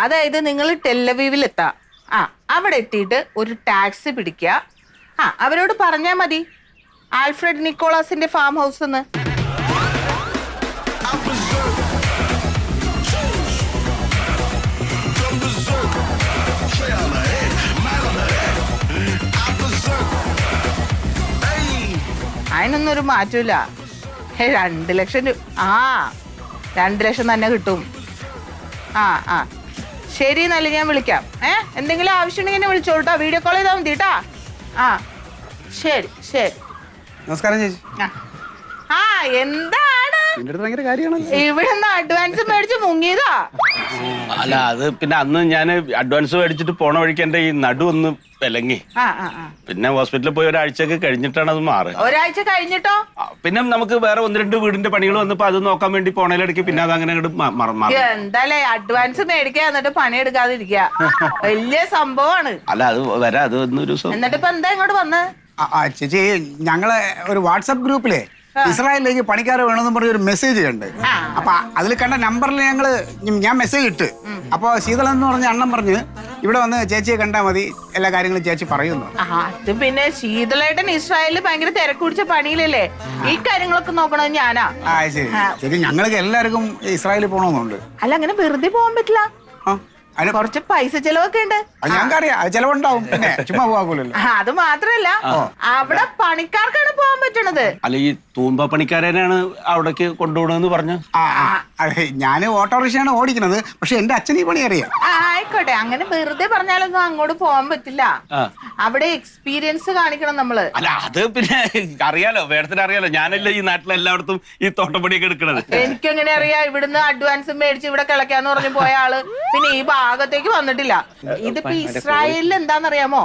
അതായത് നിങ്ങൾ ടെല്ലവീവിൽ എത്താം. അവിടെ എത്തിയിട്ട് ഒരു ടാക്സി പിടിക്കുക. അവരോട് പറഞ്ഞാൽ മതി ആൽഫ്രഡ് നിക്കോളാസിന്റെ ഫാം ഹൗസ് എന്ന്. അതിനൊന്നും ഒരു മാറ്റമില്ല. 2 ലക്ഷം രൂപ. 2 ലക്ഷം തന്നെ കിട്ടും. ശരി, എന്നല്ല ഞാൻ വിളിക്കാം. എന്തെങ്കിലും ആവശ്യമുണ്ടെങ്കിൽ എന്നെ വിളിച്ചോളൂട്ടോ. വീഡിയോ കോൾ ചെയ്താൽ മതി കേട്ടാ. ശരി ശരി. നമസ്കാരം ചേച്ചി. എന്താണ് ഇവിടെ നിന്ന് അഡ്വാൻസ് മേടിച്ച് മുങ്ങിയതാ? അല്ല, അത് പിന്നെ അന്ന് ഞാൻ അഡ്വാൻസ് മേടിച്ചിട്ട് പോണ വഴിക്ക് എന്റെ ഈ നടു ഒന്ന് വിലങ്ങി. പിന്നെ ഹോസ്പിറ്റലിൽ പോയി ഒരാഴ്ചയൊക്കെ കഴിഞ്ഞിട്ടാണ് അത് മാറുക. ഒരാഴ്ച കഴിഞ്ഞിട്ടോ? പിന്നെ നമുക്ക് വേറെ 1-2 വീടിന്റെ പണികൾ വന്നപ്പോ അത് നോക്കാൻ വേണ്ടി പോണേലിടയ്ക്ക് പിന്നെ അത് അങ്ങനെ എന്തായാലേ അഡ്വാൻസ് മേടിക്കുക എന്നിട്ട് പണിയെടുക്കാതിരിക്കുക വലിയ സംഭവമാണ്. അല്ല, അത് വരാം. അത് ഒരു എന്നിട്ട് ഇപ്പൊ എന്താ ഇങ്ങോട്ട് വന്ന്? ചേച്ചി, ഞങ്ങള് ഒരു വാട്സാപ്പ് ഗ്രൂപ്പിലെ ഇസ്രായേലിലേക്ക് പണിക്കാരെ വേണമെന്ന് പറഞ്ഞ ഒരു മെസ്സേജ് ഉണ്ട്. അപ്പൊ അതിൽ കണ്ട നമ്പറിൽ ഞാൻ മെസ്സേജ് ഇട്ട്. അപ്പൊ ശീതളൻ എന്ന് പറഞ്ഞ അണ്ണൻ പറഞ്ഞ് ഇവിടെ വന്ന് ചേച്ചിയെ കണ്ടാൽ മതി, എല്ലാ കാര്യങ്ങളും ചേച്ചി പറയുന്നു. അത് പിന്നെ ശീതളേട്ടൻ ഇസ്രായേലിൽ ഭയങ്കര തിരക്ക് പിടിച്ച പണിയിലല്ലേ, ഈ കാര്യങ്ങളൊക്കെ നോക്കണത് ഞാനാ. ശരി ശരി. ഞങ്ങൾക്ക് എല്ലാവർക്കും ഇസ്രായേലിൽ പോകണമെന്നുണ്ട്. അല്ല, അങ്ങനെ വെറുതെ പോകാൻ പറ്റില്ല. കുറച്ച് പൈസ ചെലവൊക്കെ ഉണ്ട്. ഞങ്ങൾക്കറിയാം, അത് ചെലവുണ്ടാവും. പിന്നെ ചുമ്മാ പോകാമല്ലോ. അത് മാത്രല്ല, അവിടെ പണിക്കാർക്കാണ് പോകാൻ പറ്റണത്. അല്ല, ഈ തൂമ്പ പണിക്കാരനാണ് അവിടേക്ക് കൊണ്ടുപോകണമെന്ന് പറഞ്ഞു. ഞാൻ ഓട്ടോറിക്ഷയാണ് ഓടിക്കുന്നത്, പക്ഷെ എന്റെ അച്ഛൻ ഈ പണി അറിയാം. ആയിക്കോട്ടെ, അങ്ങനെ വെറുതെ പറഞ്ഞാലൊന്നും അങ്ങോട്ട് പോകാൻ പറ്റില്ല. അവിടെ എക്സ്പീരിയൻസ് കാണിക്കണം നമ്മള്. അല്ല, അത് പിന്നെ അറിയാലോ, വേടത്തിന് അറിയാലോ. ഞാനല്ലേ ഈ നാട്ടിലെ എല്ലായിടത്തും ഈ തോട്ടപ്പണിയൊക്കെ എടുക്കണത്. എനിക്കെങ്ങനെ അറിയാം? ഇവിടുന്ന് അഡ്വാൻസ് മേടിച്ച് ഇവിടെ കിളക്കാന്ന് പറഞ്ഞു പോയ ആള് പിന്നെ ഈ ഭാഗത്തേക്ക് വന്നിട്ടില്ല. ഇതിപ്പോ ഇസ്രായേലിൽ എന്താന്നറിയാമോ?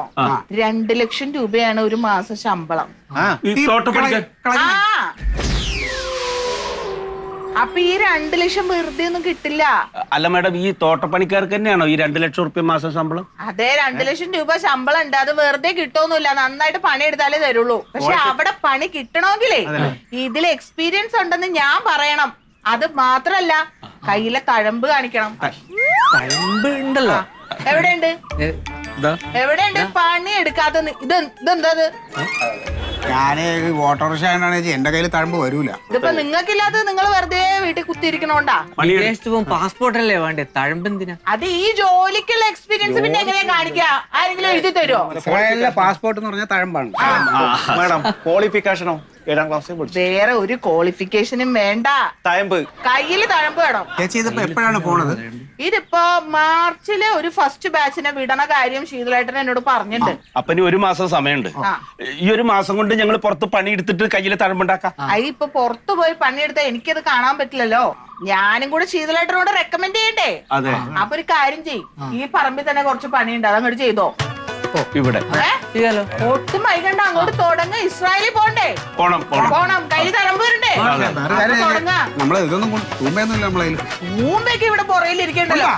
2 ലക്ഷം രൂപയാണ് ഒരു മാസം ശമ്പളം. അപ്പൊ ഈ 2 ലക്ഷം വെറുതെ ഒന്നും കിട്ടില്ല. അല്ല മാഡം, ഈ തോട്ടപ്പണിക്കാർക്ക് തന്നെയാണോ ഈ 2 ലക്ഷം റുപ്യ മാസം ശമ്പളം? അതെ, 2 ലക്ഷം രൂപ ശമ്പളം ഉണ്ട്. അത് വെറുതെ കിട്ടൊന്നുമില്ല, നന്നായിട്ട് പണിയെടുത്താലേ തരുള്ളൂ. പക്ഷെ അവിടെ പണി കിട്ടണമെങ്കിലേ ഇതിൽ എക്സ്പീരിയൻസ് ഉണ്ടെന്ന് ഞാൻ പറയണം. അത് മാത്രല്ല, കയ്യിലെ തഴമ്പ് കാണിക്കണം. ഉണ്ടല്ലോ. എവിടെയുണ്ട്? എവിടെയുണ്ട് പണി എടുക്കാത്ത? ഇതെന്താ? ഞാന് ഓട്ടോറിക്ഷ എന്റെ കയ്യിൽ തഴമ്പ് വരൂല. ഇതിപ്പോ നിങ്ങൾക്കില്ലാതെ നിങ്ങൾ വെറുതെ വീട്ടിൽ കുത്തിയിരിക്കണോണ്ടാ. പാസ്പോർട്ട് അല്ലേ വേണ്ടേ, തഴമ്പെന്തിനാ? അത് ഈ ജോലിക്കുള്ള എക്സ്പീരിയൻസ് പിന്നെ എങ്ങനെയാ കാണിക്കാ? ആരെങ്കിലും എഴുതി തരുമോ? ഇസ്രായേലിലെ പാസ്പോർട്ട് എന്ന് പറഞ്ഞാൽ തഴമ്പാണ്. മാഡം, ക്വാളിഫിക്കേഷനോ? 7ാം ക്ലാസ്സിൽ പഠിച്ചു. വേറെ ഒരു ക്വാളിഫിക്കേഷനും വേണ്ട, തഴമ്പ് കയ്യില് തഴമ്പ് വേണം. ചേച്ചി, ഇതിപ്പോ എപ്പോഴാണ് പോണത്? ഇതിപ്പോ മാർച്ചില് ഒരു ഫസ്റ്റ് ബാച്ചിനെ വിടണ കാര്യം ശീതളേട്ടൻ എന്നോട് പറഞ്ഞിട്ടുണ്ട്. അപ്പൊ ഇനി 1 മാസം സമയമുണ്ട്. ഈ 1 മാസം കൊണ്ട് ഞങ്ങൾ പുറത്ത് പണി എടുത്തിട്ട് കയ്യില് തഴമ്പുണ്ടാക്കാം. ഇപ്പൊ പുറത്തു പോയി പണിയെടുത്താൽ എനിക്കത് കാണാൻ പറ്റില്ലല്ലോ. ഞാനും കൂടെ ശീതളേട്ടനോട് റെക്കമെൻഡ് ചെയ്യണ്ടേ? അപ്പൊ ഒരു കാര്യം ചെയ്യും, ഈ പറമ്പിൽ തന്നെ കുറച്ച് പണിയുണ്ട്, അതങ്ങോട്ട് ചെയ്തോ. ഇവിടെ ഒട്ടും വൈകണ്ട, അങ്ങോട്ട് തുടങ്ങ. ഇസ്രായേലിൽ പോണ്ടേ? പോണം. കയ്യിൽ തഴമ്പ് വരണ്ടേ? നമ്മളെ ഇതൊന്നും തൂമ്പയൊന്നുമില്ല. നമ്മളെ തൂമ്പയൊക്കെ ഇവിടെ പുറയിൽ ഇരിക്കണ്ടല്ലോ.